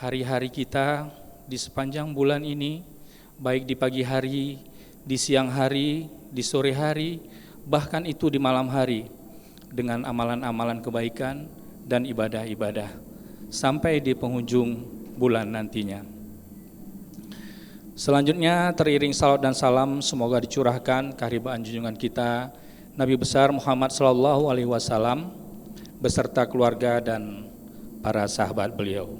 hari-hari kita di sepanjang bulan ini, baik di pagi hari, di siang hari, di sore hari, bahkan itu di malam hari, dengan amalan-amalan kebaikan dan ibadah-ibadah, sampai di penghujung bulan nantinya. Selanjutnya teriring salawat dan salam semoga dicurahkan keharibaan junjungan kita Nabi besar Muhammad SAW beserta keluarga dan para sahabat beliau.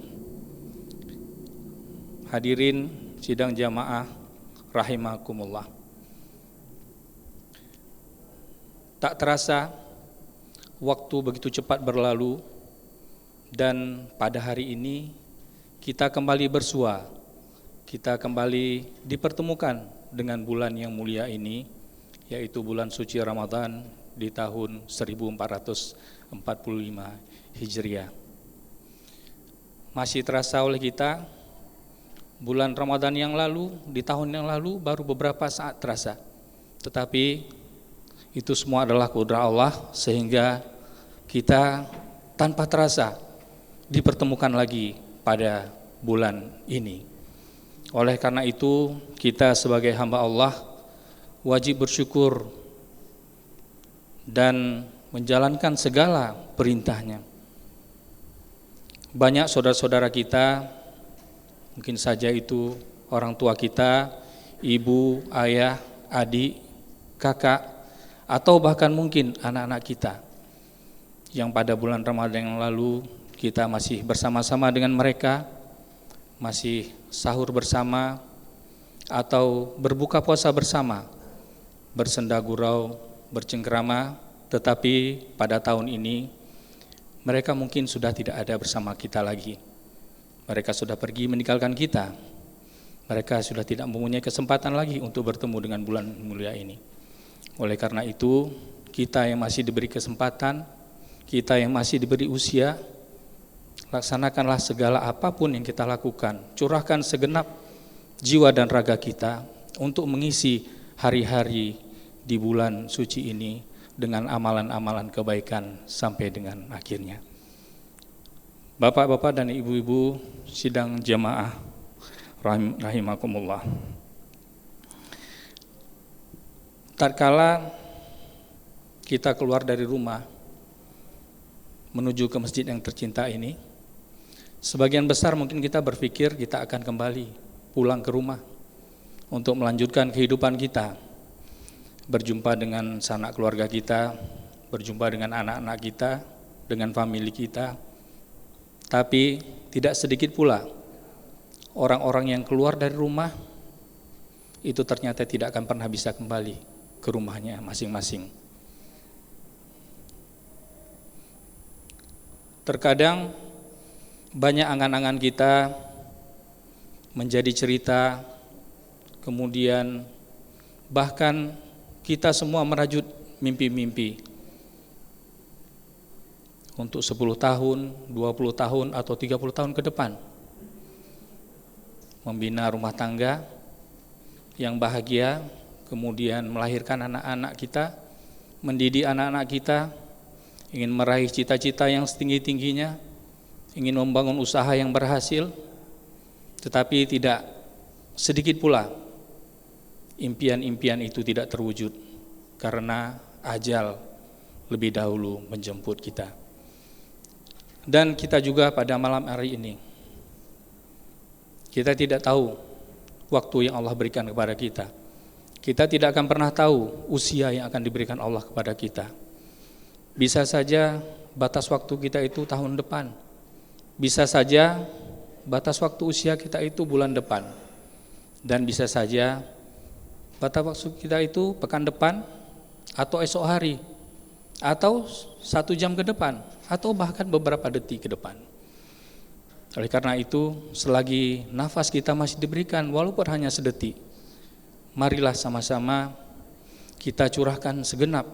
Hadirin sidang jamaah rahimakumullah. Tak terasa waktu begitu cepat berlalu dan pada hari ini kita kembali bersua. Kita kembali dipertemukan dengan bulan yang mulia ini, yaitu bulan suci Ramadan di tahun 1445 Hijriah. Masih terasa oleh kita, bulan Ramadan yang lalu, di tahun yang lalu baru beberapa saat terasa. Tetapi itu semua adalah kudrah Allah sehingga kita tanpa terasa dipertemukan lagi pada bulan ini. Oleh karena itu, kita sebagai hamba Allah wajib bersyukur dan menjalankan segala perintahnya. Banyak saudara-saudara kita, mungkin saja itu orang tua kita, ibu, ayah, adik, kakak, atau bahkan mungkin anak-anak kita, yang pada bulan Ramadan yang lalu kita masih bersama-sama dengan mereka, masih sahur bersama atau berbuka puasa bersama, bersenda gurau, bercengkrama, tetapi pada tahun ini mereka mungkin sudah tidak ada bersama kita lagi. Mereka sudah pergi meninggalkan kita. Mereka sudah tidak mempunyai kesempatan lagi untuk bertemu dengan bulan mulia ini. Oleh karena itu, kita yang masih diberi kesempatan, kita yang masih diberi usia, laksanakanlah segala apapun yang kita lakukan. Curahkan segenap jiwa dan raga kita untuk mengisi hari-hari di bulan suci ini dengan amalan-amalan kebaikan sampai dengan akhirnya. Bapak-bapak dan ibu-ibu sidang jamaah rahimakumullah. Tatkala kita keluar dari rumah menuju ke masjid yang tercinta ini, sebagian besar mungkin kita berpikir kita akan kembali pulang ke rumah untuk melanjutkan kehidupan kita, berjumpa dengan sanak keluarga kita, berjumpa dengan anak-anak kita, dengan famili kita. Tapi tidak sedikit pula orang-orang yang keluar dari rumah itu ternyata tidak akan pernah bisa kembali ke rumahnya masing-masing. Terkadang banyak angan-angan kita menjadi cerita, kemudian bahkan kita semua merajut mimpi-mimpi untuk 10 tahun, 20 tahun atau 30 tahun ke depan. Membina rumah tangga yang bahagia, kemudian melahirkan anak-anak kita, mendidik anak-anak kita, ingin meraih cita-cita yang setinggi-tingginya, ingin membangun usaha yang berhasil, tetapi tidak sedikit pula impian-impian itu tidak terwujud karena ajal lebih dahulu menjemput kita. Dan kita juga pada malam hari ini, kita tidak tahu waktu yang Allah berikan kepada kita. Kita tidak akan pernah tahu usia yang akan diberikan Allah kepada kita. Bisa saja batas waktu kita itu tahun depan. Bisa saja batas waktu usia kita itu bulan depan. Dan bisa saja batas waktu kita itu pekan depan atau esok hari, atau 1 jam ke depan, atau bahkan beberapa detik ke depan. Oleh karena itu, selagi nafas kita masih diberikan walaupun hanya sedetik, marilah sama-sama kita curahkan segenap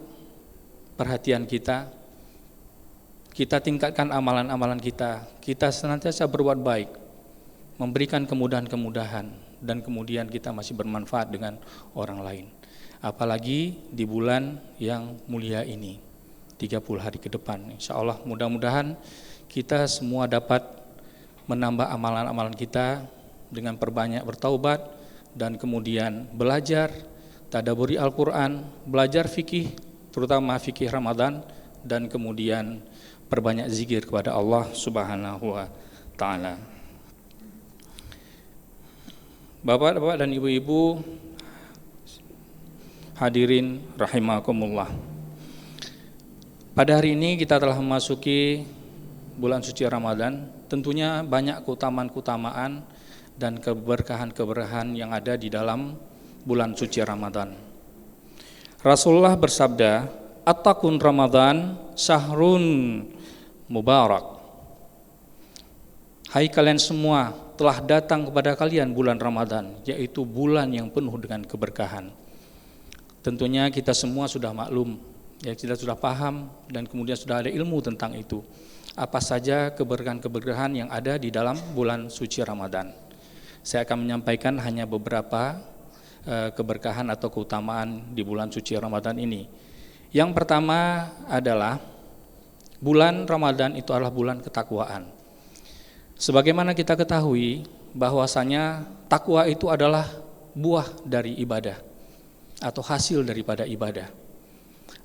perhatian kita, kita tingkatkan amalan-amalan kita senantiasa berbuat baik, memberikan kemudahan-kemudahan, dan kemudian kita masih bermanfaat dengan orang lain. Apalagi di bulan yang mulia ini, 30 hari ke depan. Insya Allah mudah-mudahan kita semua dapat menambah amalan-amalan kita dengan perbanyak bertaubat dan kemudian belajar tadabburi Al-Quran, belajar fikih, terutama fikih Ramadan, dan kemudian perbanyak zikir kepada Allah Subhanahu wa Ta'ala. Bapak-bapak dan ibu-ibu hadirin rahimakumullah. Pada hari ini kita telah memasuki bulan suci Ramadan. Tentunya banyak keutamaan-keutamaan dan keberkahan-keberkahan yang ada di dalam bulan suci Ramadan. Rasulullah bersabda, "Attaqun Ramadan syahrun mubarak." Hai kalian semua, telah datang kepada kalian bulan Ramadan, yaitu bulan yang penuh dengan keberkahan. Tentunya kita semua sudah maklum, ya, kita sudah paham dan kemudian sudah ada ilmu tentang itu. Apa saja keberkahan-keberkahan yang ada di dalam bulan suci Ramadan. Saya akan menyampaikan hanya beberapa keberkahan atau keutamaan di bulan suci Ramadan ini. Yang pertama adalah bulan Ramadan itu adalah bulan ketakwaan. Sebagaimana kita ketahui bahwasanya takwa itu adalah buah dari ibadah atau hasil daripada ibadah.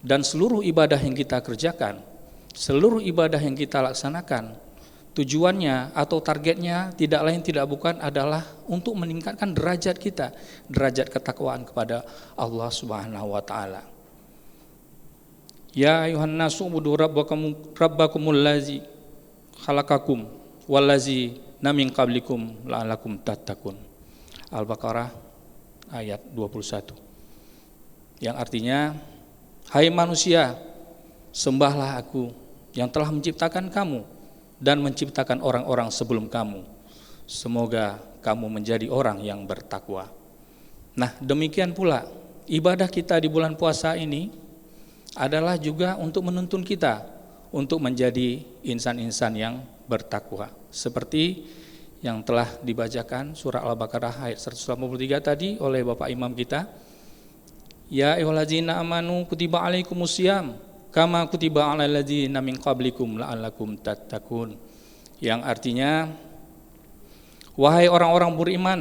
Dan seluruh ibadah yang kita kerjakan, seluruh ibadah yang kita laksanakan, tujuannya atau targetnya tidak lain tidak bukan adalah untuk meningkatkan derajat kita, derajat ketakwaan kepada Allah Subhanahu wa Ta'ala. Ya ayuhan nasu ubudu rabbakumul lazi khalaqakum wallazi min qablikum la'allakum tattaqun. Al-Baqarah ayat 21. Yang artinya, hai manusia, sembahlah aku yang telah menciptakan kamu dan menciptakan orang-orang sebelum kamu. Semoga kamu menjadi orang yang bertakwa. Nah, demikian pula ibadah kita di bulan puasa ini adalah juga untuk menuntun kita untuk menjadi insan-insan yang bertakwa. Seperti yang telah dibacakan surah Al-Baqarah ayat 183 tadi oleh Bapak Imam kita. Ya ayyuhallazina amanu kutiba alaikumusiyam kama kutiba alal ladzina min qablikum la'allakum tattaqun. Yang artinya, wahai orang-orang beriman,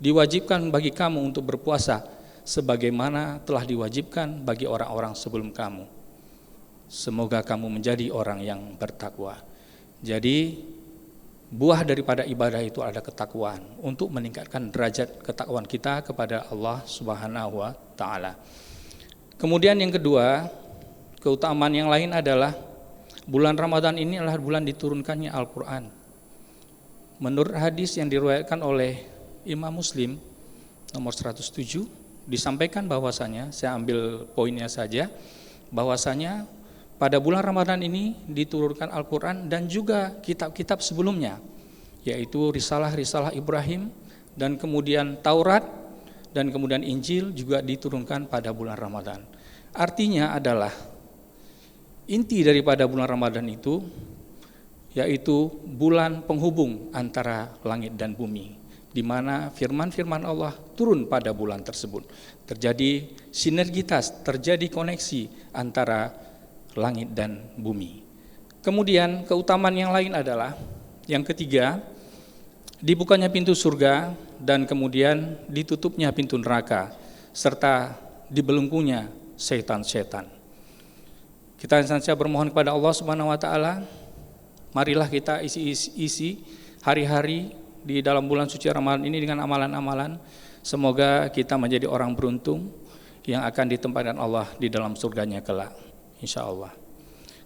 diwajibkan bagi kamu untuk berpuasa sebagaimana telah diwajibkan bagi orang-orang sebelum kamu. Semoga kamu menjadi orang yang bertakwa. Jadi buah daripada ibadah itu ada ketakwaan untuk meningkatkan derajat ketakwaan kita kepada Allah Subhanahu wa Ta'ala. Kemudian yang kedua, keutamaan yang lain adalah bulan Ramadan ini adalah bulan diturunkannya Al-Quran. Menurut hadis yang diriwayatkan oleh Imam Muslim nomor 107 disampaikan bahwasanya, saya ambil poinnya saja, bahwasanya pada bulan Ramadan ini diturunkan Al-Quran dan juga kitab-kitab sebelumnya, yaitu risalah-risalah Ibrahim dan kemudian Taurat dan kemudian Injil juga diturunkan pada bulan Ramadan. Artinya adalah inti daripada bulan Ramadan itu yaitu bulan penghubung antara langit dan bumi, di mana firman-firman Allah turun pada bulan tersebut. Terjadi sinergitas, terjadi koneksi antara langit dan bumi. Kemudian keutamaan yang lain adalah yang ketiga, dibukanya pintu surga dan kemudian ditutupnya pintu neraka serta dibelenggunya setan-setan. Kita senantiasa bermohon kepada Allah Subhanahu wa Ta'ala, marilah kita isi hari-hari di dalam bulan suci Ramadan ini dengan amalan-amalan. Semoga kita menjadi orang beruntung yang akan ditempatkan Allah di dalam surganya kelak, insya Allah.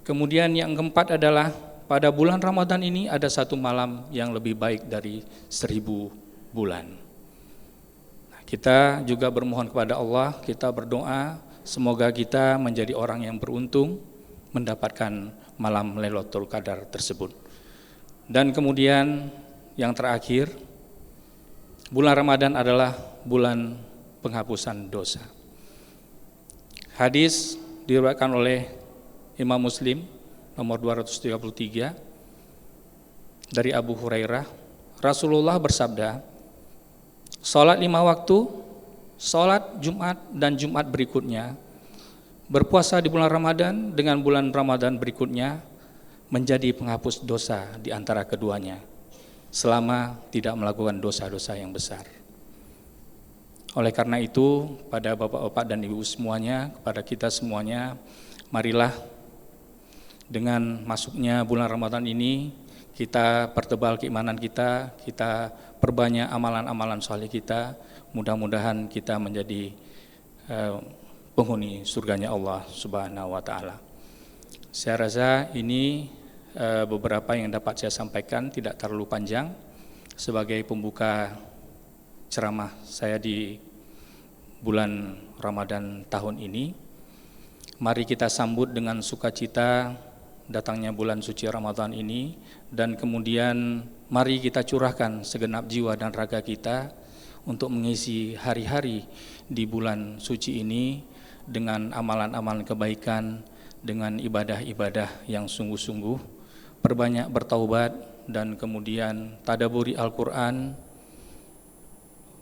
Kemudian yang keempat adalah pada bulan Ramadan ini ada satu malam yang lebih baik dari 1000 bulan. Nah, kita juga bermohon kepada Allah, kita berdoa semoga kita menjadi orang yang beruntung mendapatkan malam Lailatul Qadar tersebut. Dan kemudian yang terakhir, bulan Ramadan adalah bulan penghapusan dosa. Hadis diriwayatkan oleh Imam Muslim nomor 233 dari Abu Hurairah, Rasulullah bersabda, salat 5 waktu, salat Jumat dan Jumat berikutnya, berpuasa di bulan Ramadan dengan bulan Ramadan berikutnya menjadi penghapus dosa di antara keduanya. selama tidak melakukan dosa-dosa yang besar. Oleh karena itu, pada bapak-bapak dan ibu semuanya, kepada kita semuanya, marilah dengan masuknya bulan Ramadan ini, kita pertebal keimanan kita perbanyak amalan-amalan saleh kita, mudah-mudahan kita menjadi penghuni surganya Allah Subhanahu wa taala. Saya rasa ini beberapa yang dapat saya sampaikan, tidak terlalu panjang, sebagai pembuka ceramah saya di bulan Ramadan tahun ini. Mari kita sambut dengan sukacita datangnya bulan suci Ramadan ini, dan kemudian mari kita curahkan segenap jiwa dan raga kita untuk mengisi hari-hari di bulan suci ini dengan amalan-amalan kebaikan, dengan ibadah-ibadah yang sungguh-sungguh, perbanyak bertaubat, dan kemudian tadaburi Al-Quran,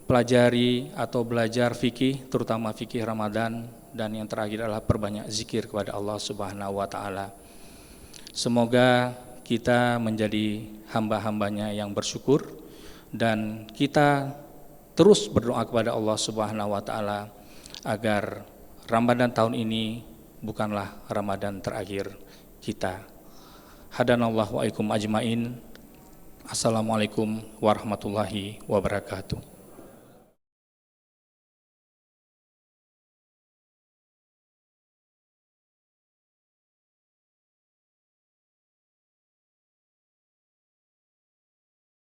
pelajari atau belajar fikih, terutama fikih Ramadan, dan yang terakhir adalah perbanyak zikir kepada Allah Subhanahu wa taala. Semoga kita menjadi hamba-hambanya yang bersyukur, dan kita terus berdoa kepada Allah Subhanahu wa taala agar Ramadan tahun ini bukanlah Ramadan terakhir kita. Hadanallahu wa ikum ajmain. Assalamualaikum warahmatullahi wabarakatuh.